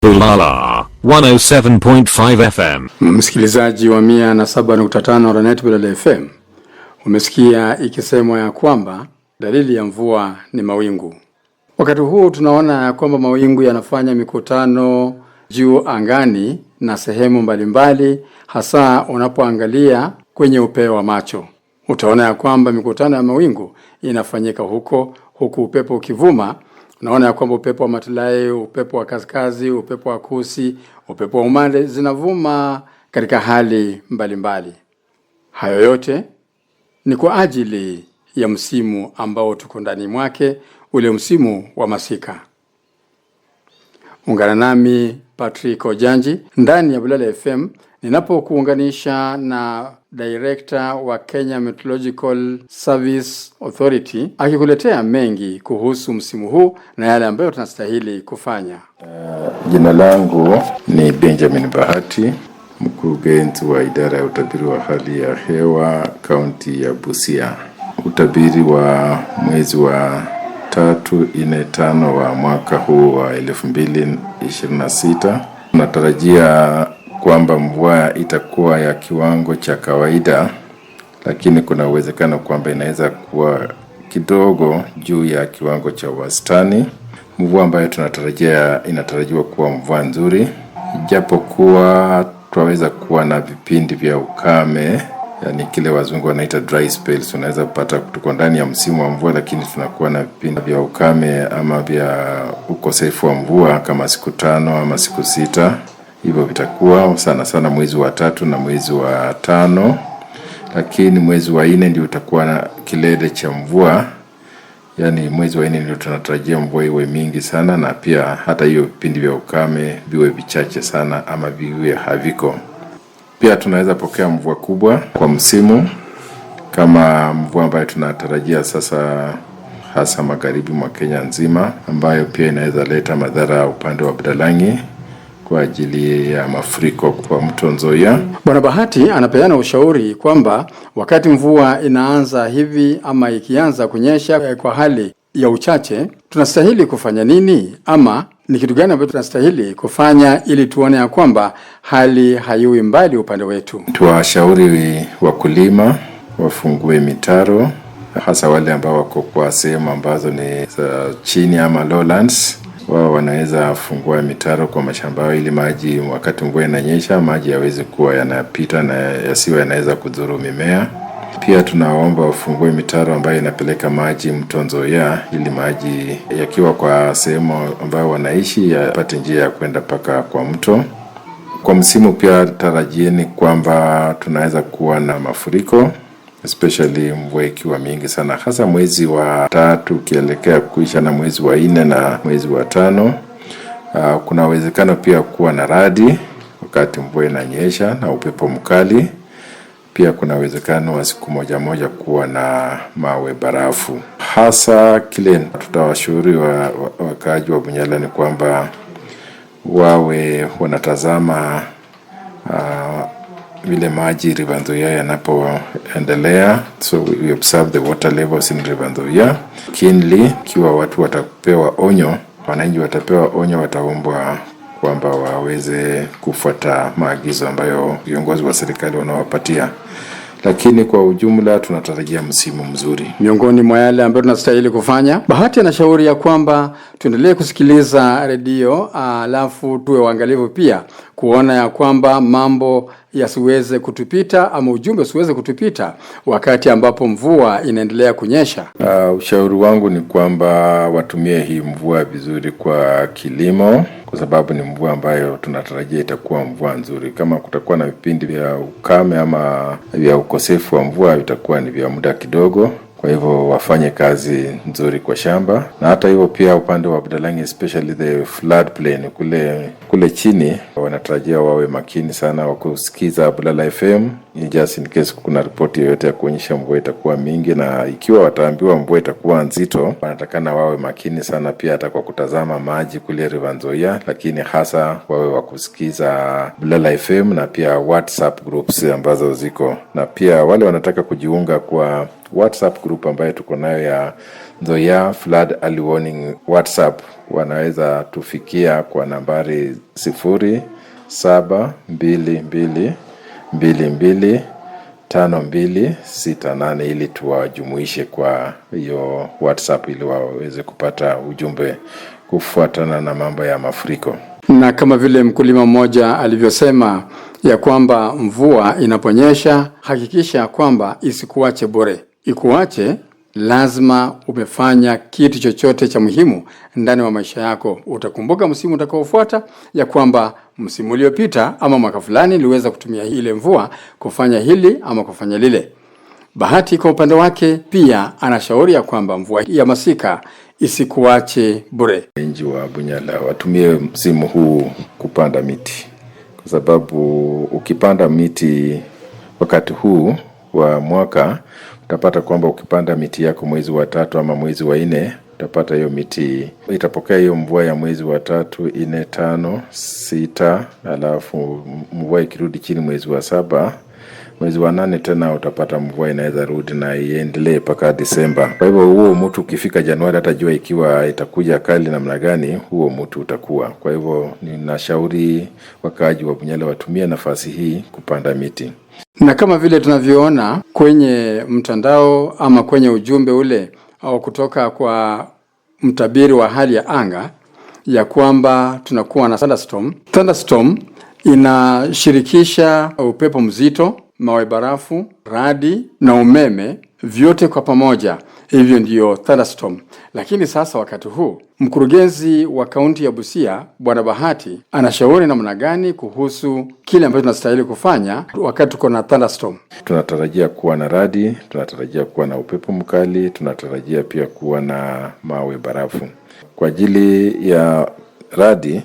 Bulala 107.5 FM. Msikilizaji wa 107.5 Ranet Bulala FM, umesikia ikisemwa ya kwamba dalili ya mvua ni mawingu. Wakati huu tunaona ya kwamba mawingu yanafanya mikutano juu angani na sehemu mbalimbali, hasa unapoangalia kwenye upeo wa macho. Utaona ya kwamba mikutano ya mawingu inafanyika huku upepo ukivuma. Unaona ya kwamba upepo wa matilai, upepo wa kaskazi, upepo wa kusi, upepo wa umande zinavuma katika hali mbalimbali. Hayo yote ni kwa ajili ya msimu ambao tuko ndani mwake, ule msimu wa masika. Ungana nami Patrick Ojanji ndani ya Bulala FM ninapokuunganisha na Director wa Kenya Meteorological Service Authority akikuletea mengi kuhusu msimu huu na yale ambayo tunastahili kufanya. Jina langu ni Benjamin Bahati, mkurugenzi wa idara ya utabiri wa hali ya hewa kaunti ya Busia. Utabiri wa mwezi wa 3, 4, 5 wa mwaka huu wa 2026 tunatarajia kwamba mvua itakuwa ya kiwango cha kawaida, lakini kuna uwezekano kwamba inaweza kuwa kidogo juu ya kiwango cha wastani. Mvua ambayo inatarajiwa kuwa mvua nzuri, japokuwa tunaweza kuwa na vipindi vya ukame, yani kile wazungu wanaita dry spells. Unaweza kupata tuko ndani ya msimu wa mvua, lakini tunakuwa na vipindi vya ukame ama vya ukosefu wa mvua kama siku 5 ama siku 6. Hivyo vitakuwa sana mwezi wa 3 na mwezi wa 5, lakini mwezi wa 4 ndio utakuwa na kilele cha mvua. Yani mwezi wa 4 ndio tunatarajia mvua iwe mingi sana, na pia hata hiyo vipindi vya ukame viwe vichache sana ama viwe haviko. Pia tunaweza pokea mvua kubwa kwa msimu, kama mvua ambayo tunatarajia sasa hasa magharibi mwa Kenya nzima, ambayo pia inaweza leta madhara upande wa Budalangi kwa ajili ya mafuriko kwa mto Nzoia. Bwana Bahati anapeana ushauri kwamba wakati mvua inaanza hivi ama ikianza kunyesha kwa hali ya uchache, tunastahili kufanya nini ama ni kitu gani ambacho tunastahili kufanya ili tuone ya kwamba hali haiwi mbali upande wetu. Tuwashauri wakulima wafungue mitaro, hasa wale ambao wako kwa sehemu ambazo ni za chini ama lowlands. Wao wanaweza fungua mitaro kwa mashamba yao ili maji wakati mvua inanyesha maji yaweze kuwa yanapita na yasiwe yanaweza kudhuru mimea. Pia tunaomba wafungue mitaro ambayo inapeleka maji mto Nzoia ili maji yakiwa kwa sehemu ambayo wanaishi yapate njia ya kwenda paka kwa mto. Kwa msimu pia tarajieni kwamba tunaweza kuwa na mafuriko, especially mvua ikiwa mingi sana, hasa mwezi wa 3 ukielekea kuisha na mwezi wa 4 na mwezi wa 5. Kuna uwezekano pia kuwa na radi wakati mvua inanyesha na upepo mkali. Pia kuna uwezekano wa siku moja kuwa na mawe barafu. Hasa kile tutawashauri wakaaji wa Bunyala ni kwamba wawe wanatazama vile maji River Nzoia yanapoendelea. So we observe the water levels in River Nzoia keenly. Kiwa watu watapewa onyo, wananchi watapewa onyo, wataombwa kwamba waweze kufuata maagizo ambayo viongozi wa serikali wanawapatia. Lakini kwa ujumla tunatarajia msimu mzuri. Miongoni mwa yale ambayo tunastahili kufanya, Bahati anashauri ya kwamba tuendelee kusikiliza redio, alafu tuwe waangalifu pia kuona ya kwamba mambo yasiweze kutupita ama ujumbe usiweze kutupita wakati ambapo mvua inaendelea kunyesha. Ushauri wangu ni kwamba watumie hii mvua vizuri kwa kilimo, kwa sababu ni mvua ambayo tunatarajia itakuwa mvua nzuri. Kama kutakuwa na vipindi vya ukame ama vya ukosefu wa mvua, vitakuwa ni vya muda kidogo. Kwa hivyo wafanye kazi nzuri kwa shamba. Na hata hivyo pia upande wa Budalangi, especially the flood plain kule chini, wanatarajia wawe makini sana wakusikiza Bulala FM just in case kuna ripoti yoyote ya kuonyesha mvua itakuwa mingi, na ikiwa wataambiwa mvua itakuwa nzito, wanatakana wawe makini sana pia hata kwa kutazama maji kule River Nzoia, lakini hasa wawe wakusikiza Bulala FM na pia WhatsApp groups ambazo ziko. Na pia wale wanataka kujiunga kwa WhatsApp group ambayo tuko nayo ya Nzoia Flood Early Warning WhatsApp wanaweza tufikia kwa nambari 0722225268 ili tuwajumuishe kwa hiyo WhatsApp ili waweze kupata ujumbe kufuatana na mambo ya mafuriko. Na kama vile mkulima mmoja alivyosema ya kwamba mvua inaponyesha, hakikisha kwamba isikuache bure. Ikuache, lazima umefanya kitu chochote cha muhimu ndani wa maisha yako. Utakumbuka msimu utakaofuata ya kwamba msimu uliopita ama mwaka fulani niliweza kutumia ile mvua kufanya hili ama kufanya lile. Bahati kwa upande wake pia anashauri ya kwamba mvua ya masika isikuache bure. Wananchi wa Bunyala watumie msimu huu kupanda miti, kwa sababu ukipanda miti wakati huu wa mwaka utapata kwamba ukipanda miti yako mwezi wa 3 ama mwezi wa 4, utapata hiyo miti itapokea hiyo mvua ya mwezi wa 3, 4, 5, 6, alafu mvua ikirudi chini mwezi wa 7, mwezi wa 8 tena utapata mvua inaweza rudi na iendelee mpaka Disemba. Kwa hivyo huo mtu ukifika Januari hata jua ikiwa itakuja kali namna gani, huo mtu utakuwa. Kwa hivyo ninashauri wakaaji wa Bunyala watumie nafasi hii kupanda miti. Na kama vile tunavyoona kwenye mtandao ama kwenye ujumbe ule au kutoka kwa mtabiri wa hali ya anga ya kwamba tunakuwa na thunderstorm. Thunderstorm inashirikisha upepo mzito, mawe barafu, radi na umeme vyote kwa pamoja. Hivyo ndiyo thunderstorm. Lakini sasa wakati huu mkurugenzi wa kaunti ya Busia Bwana Bahati anashauri namna gani kuhusu kile ambacho tunastahili kufanya wakati tuko na thunderstorm. Tunatarajia kuwa na radi, tunatarajia kuwa na upepo mkali, tunatarajia pia kuwa na mawe barafu. Kwa ajili ya radi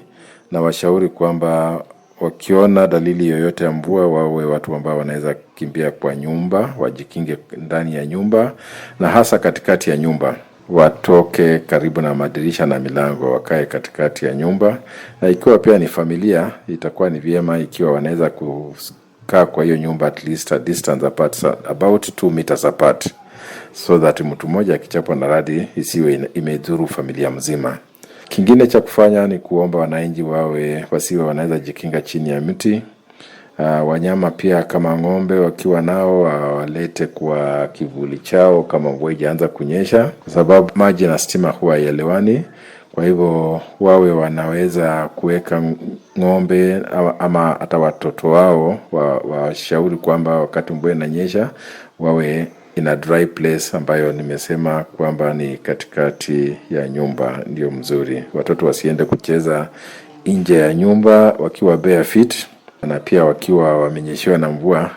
na washauri kwamba wakiona dalili yoyote ya mvua wawe watu ambao wanaweza kimbia kwa nyumba, wajikinge ndani ya nyumba na hasa katikati ya nyumba. Watoke karibu na madirisha na milango, wakae katikati ya nyumba. Na ikiwa pia ni familia, itakuwa ni vyema ikiwa wanaweza kukaa kwa hiyo nyumba at least a distance apart, about 2 meters apart, so that mtu mmoja akichapwa na radi isiwe imedhuru familia mzima. Kingine cha kufanya ni kuomba wananchi wasiwe wanaweza jikinga chini ya miti. Wanyama pia kama ng'ombe wakiwa nao walete kwa kivuli chao kama mvua ijaanza kunyesha, kwa sababu maji na stima huwa haielewani. Kwa hivyo wawe wanaweza kuweka ng'ombe ama hata watoto wao washauri kwamba wakati mvua inanyesha wawe in a dry place ambayo nimesema kwamba ni katikati ya nyumba ndio mzuri. Watoto wasiende kucheza nje ya nyumba wakiwa bare feet, na pia wakiwa wamenyeshewa na mvua,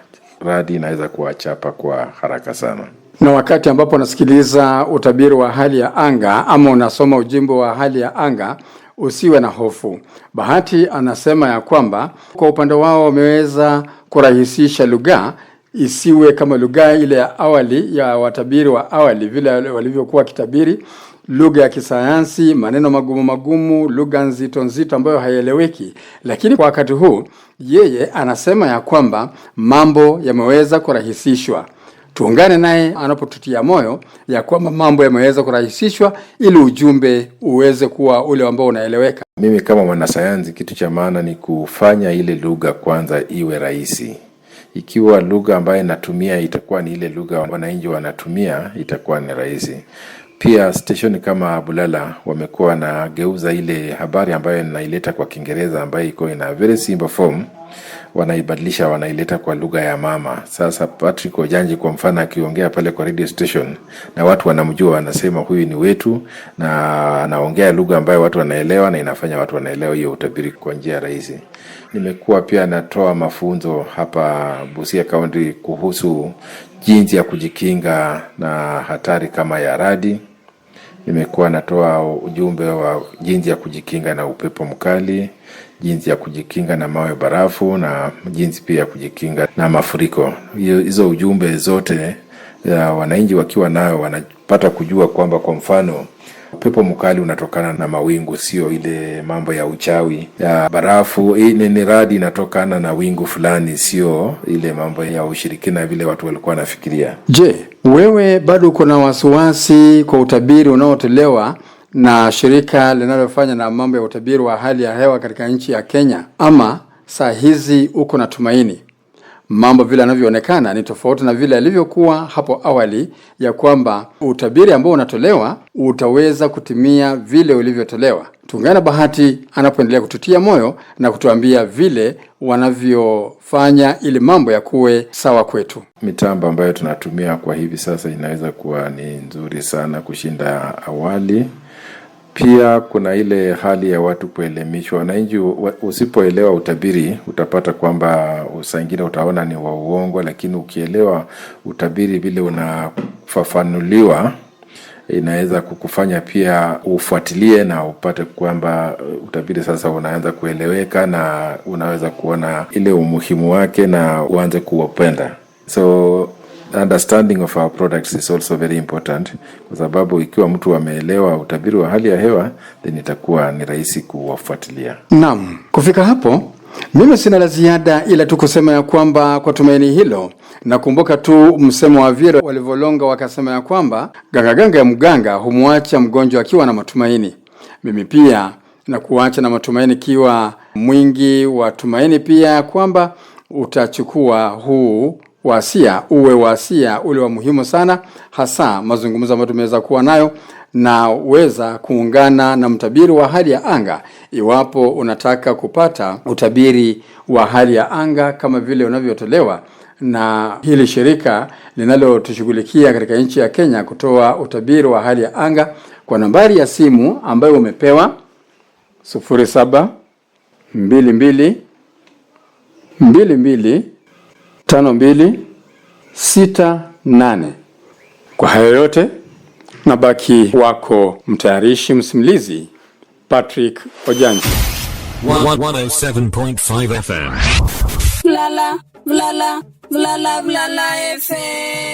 radi inaweza kuwachapa kwa haraka sana. Na wakati ambapo unasikiliza utabiri wa hali ya anga ama unasoma ujumbe wa hali ya anga, usiwe na hofu. Bahati anasema ya kwamba kwa upande wao wameweza kurahisisha lugha isiwe kama lugha ile ya awali ya watabiri wa awali vile walivyokuwa kitabiri, lugha ya kisayansi, maneno magumu, lugha nzito ambayo haieleweki. Lakini kwa wakati huu yeye anasema ya kwamba mambo yameweza kurahisishwa. Tuungane naye anapotutia moyo ya kwamba mambo yameweza kurahisishwa ili ujumbe uweze kuwa ule ambao unaeleweka. Mimi kama mwanasayansi, kitu cha maana ni kufanya ile lugha kwanza iwe rahisi. Ikiwa lugha ambayo natumia itakuwa ni ile lugha wananchi wanatumia, itakuwa ni rahisi. Pia station kama Bulala wamekuwa na geuza ile habari ambayo naileta kwa Kiingereza ambayo iko in a very simple form, wanaibadilisha wanaileta kwa lugha ya mama. Sasa Patrick Ojanji kwa mfano akiongea pale kwa radio station na watu wanamjua, wanasema huyu ni wetu, na anaongea lugha ambayo watu wanaelewa na inafanya watu wanaelewa hiyo utabiri kwa njia rahisi. Nimekuwa pia natoa mafunzo hapa Busia County kuhusu jinsi ya kujikinga na hatari kama ya radi. Nimekuwa natoa ujumbe wa jinsi ya kujikinga na upepo mkali, jinsi ya kujikinga na mawe barafu, na jinsi pia ya kujikinga na mafuriko. Hizo ujumbe zote wananchi wakiwa nayo wanapata kujua kwamba kwa mfano upepo mkali unatokana na mawingu, sio ile mambo ya uchawi ya barafu. Ni radi inatokana na wingu fulani, sio ile mambo ya ushirikina vile watu walikuwa wanafikiria. Je, wewe bado uko na wasiwasi kwa utabiri unaotolewa na shirika linalofanya na mambo ya utabiri wa hali ya hewa katika nchi ya Kenya, ama saa hizi uko na tumaini? Mambo vile yanavyoonekana ni tofauti na vile yalivyokuwa hapo awali, ya kwamba utabiri ambao unatolewa utaweza kutimia vile ulivyotolewa. Tungana Bahati anapoendelea kututia moyo na kutuambia vile wanavyofanya ili mambo ya kuwe sawa kwetu. Mitambo ambayo tunatumia kwa hivi sasa inaweza kuwa ni nzuri sana kushinda awali. Pia kuna ile hali ya watu kuelimishwa. Wananchi usipoelewa utabiri utapata kwamba saa nyingine utaona ni wa uongo, lakini ukielewa utabiri vile unafafanuliwa inaweza kukufanya pia ufuatilie na upate kwamba utabiri sasa unaanza kueleweka na unaweza kuona ile umuhimu wake na uanze kuupenda. So understanding of our products is also very important, kwa sababu ikiwa mtu ameelewa utabiri wa hali ya hewa, then itakuwa ni rahisi kuwafuatilia. Naam, kufika hapo mimi sina la ziada ila tu kusema ya kwamba kwa tumaini hilo, nakumbuka tu msemo wa vile walivolonga wakasema ya kwamba ganga ya mganga humwacha mgonjwa akiwa na matumaini. Mimi pia na kuacha na matumaini, kiwa mwingi wa tumaini pia kwamba utachukua huu wasia, uwe wasia ule wa muhimu sana, hasa mazungumzo ambayo tumeweza kuwa nayo, na weza kuungana na mtabiri wa hali ya anga iwapo unataka kupata utabiri wa hali ya anga kama vile unavyotolewa na hili shirika linalotushughulikia katika nchi ya Kenya kutoa utabiri wa hali ya anga, kwa nambari ya simu ambayo umepewa 0722225268. Kwa hayo yote, nabaki wako mtayarishi msimulizi Patrick Ojanji. 107.5 FM. Vlala FM.